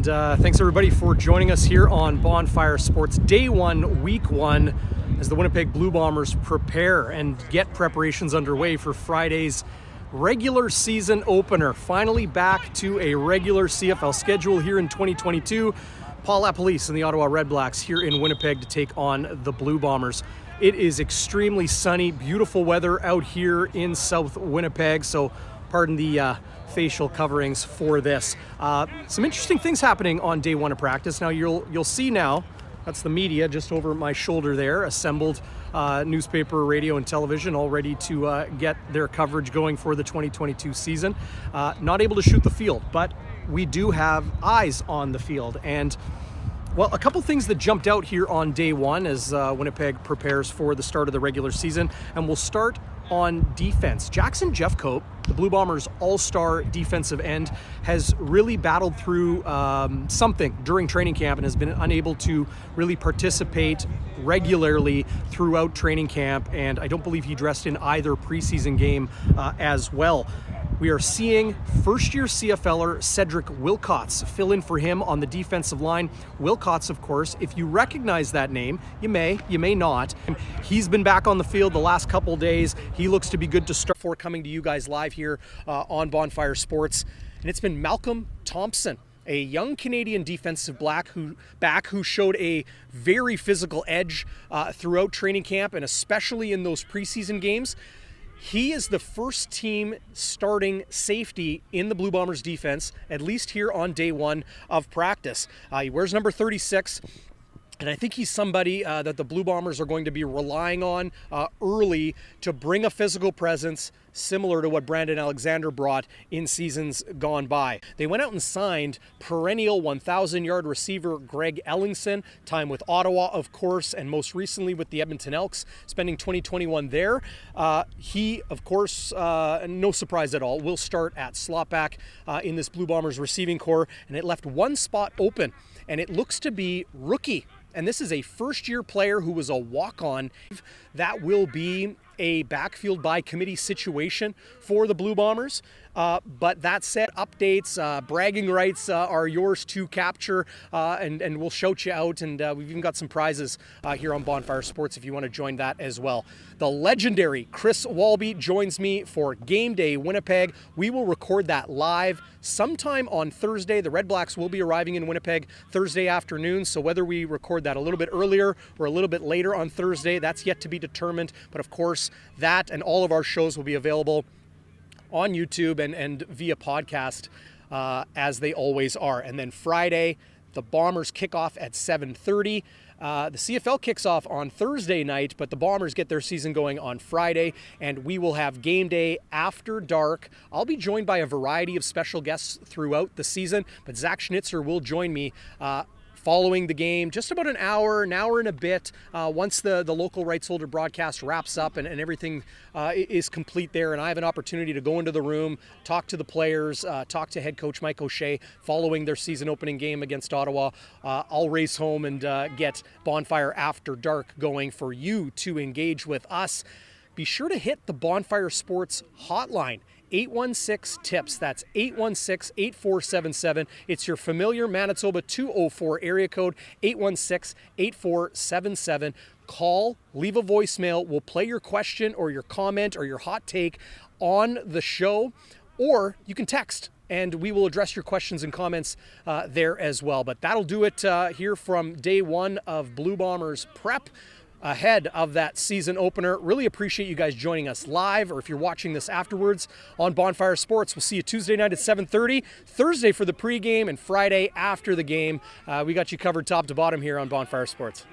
and thanks everybody for joining us here on Bonfire Sports Day 1, Week 1, as the Winnipeg Blue Bombers prepare and get preparations underway for Friday's regular season opener. Finally back to a regular CFL schedule here in 2022. Paul LaPolice and the Ottawa Redblacks here in Winnipeg to take on the Blue Bombers. It is extremely sunny, beautiful weather out here in South Winnipeg, so pardon the facial coverings for this. Some interesting things happening on day one of practice. Now you'll see now, that's the media just over my shoulder there, assembled newspaper, radio, and television, all ready to get their coverage going for the 2022 season. Not able to shoot the field, but we do have eyes on the field. And well, a couple things that jumped out here on day one as Winnipeg prepares for the start of the regular season, and we'll start on defense. Jackson Jeffcoat, the Blue Bombers' all-star defensive end, has really battled through something during training camp and has been unable to really participate regularly throughout training camp, and I don't believe he dressed in either preseason game as well. We are seeing first-year CFLer Cedric Wilcox fill in for him on the defensive line. Wilcox, of course, if you recognize that name, you may not. He's been back on the field the last couple days. He looks to be good to start for coming to you guys live here on Bonfire Sports. And it's been Malcolm Thompson, a young Canadian defensive back who showed a very physical edge throughout training camp and especially in those preseason games. He is the first team starting safety in the Blue Bombers defense, at least here on day one of practice. He wears number 36. And I think he's somebody that the Blue Bombers are going to be relying on early to bring a physical presence similar to what Brandon Alexander brought in seasons gone by. They went out and signed perennial 1,000-yard receiver Greg Ellingson, time with Ottawa, of course, and most recently with the Edmonton Elks, spending 2021 there. He, of course, no surprise at all, will start at slot back in this Blue Bombers receiving corps, and it left one spot open, and it looks to be rookie. And this is a first-year player who was a walk-on. That will be a backfield by committee situation for the Blue Bombers. But that said, updates, bragging rights are yours to capture, and we'll shout you out. And we've even got some prizes here on Bonfire Sports if you want to join that as well. The legendary Chris Walby joins me for Game Day Winnipeg. We will record that live sometime on Thursday. The Red Blacks will be arriving in Winnipeg Thursday afternoon, so whether we record that a little bit earlier or a little bit later on Thursday, that's yet to be determined. But of course, that and all of our shows will be available on YouTube and via podcast as they always are. And then Friday, the Bombers kick off at 7:30. The CFL kicks off on Thursday night, but the Bombers get their season going on Friday, and we will have game day after dark. I'll be joined by a variety of special guests throughout the season, but Zach Schnitzer will join me following the game, just about an hour and a bit, once the local rights holder broadcast wraps up and everything is complete there. And I have an opportunity to go into the room, talk to the players, talk to head coach Mike O'Shea following their season opening game against Ottawa. I'll race home and get Bonfire After Dark going for you to engage with us. Be sure to hit the Bonfire Sports hotline. 816-TIPS. That's 816-8477. It's your familiar Manitoba 204 area code, 816-8477. Call, leave a voicemail. We'll play your question or your comment or your hot take on the show, or you can text, and we will address your questions and comments there as well. But that'll do it here from day one of Blue Bombers prep ahead of that season opener. Really appreciate you guys joining us live, or if you're watching this afterwards on Bonfire Sports. We'll see you Tuesday night at 7:30, Thursday for the pregame, and Friday after the game. We got you covered top to bottom here on Bonfire Sports.